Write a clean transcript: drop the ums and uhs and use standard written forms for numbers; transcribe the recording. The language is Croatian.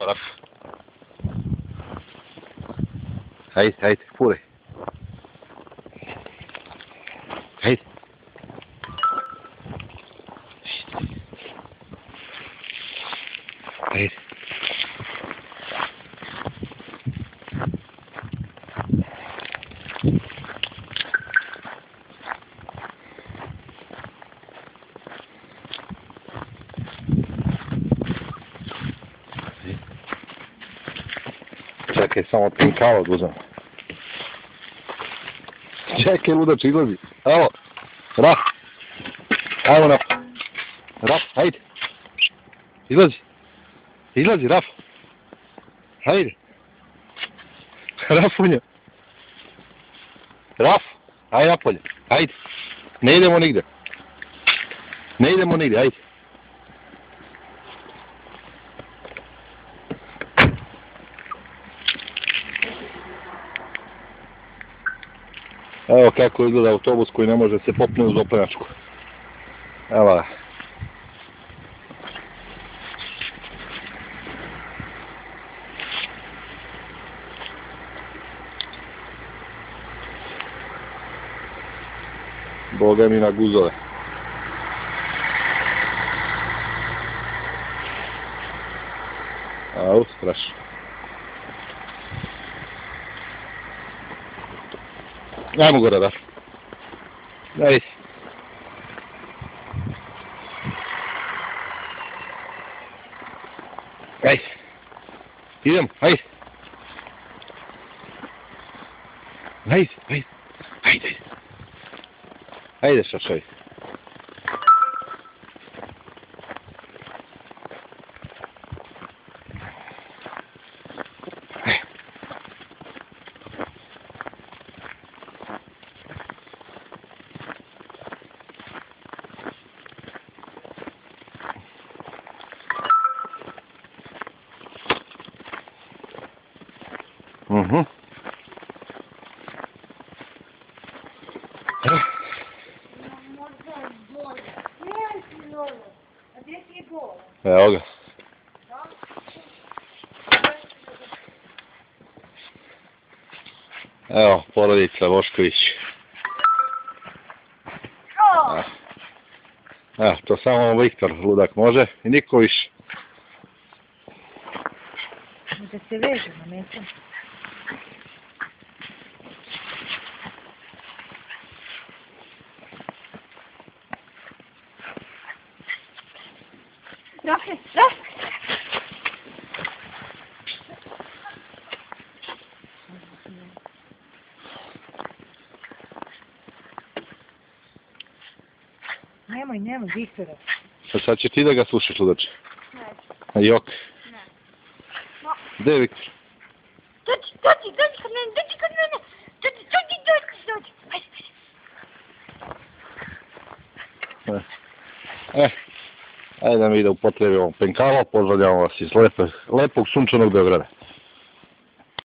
Raf. Hajde, hajde, furaj. Hajde. Hajde. Čekaj, samo pinkalo oduzem. Čekaj, ludač, izlazi. Evo, Raf. Evo na... Raf, hajde. Izlazi. Izlazi, Raf. Hajde. Rafunja. Raf, hajde napolje. Hajde. Ne idemo nigde. Ne idemo nigde, hajde. Evo kako izgleda autobus koji ne može se popne uz oplenačku. Evo ga. Boga mi na guzove. Au, strašno. Ajmo gore, da. Ajde. Ajde. Idemo, ajde. Ajde, ajde. Ajde. Ajde, šašaj. Evo ga. Evo, porodica Vošković. Evo, to samo Viktor ludak može i niko više. Da se vežemo, nećem. Rafe, Rafe! Nemoj, Viktore. Sad će ti da ga slušaš, ludače. Ne. Jok. Ne. Gde je Viktor? Dođi kod mene. Ajde. Ajde da mi da upotrebimo penkalo, pozdravljamo vas iz lepog sunčanog Beograda.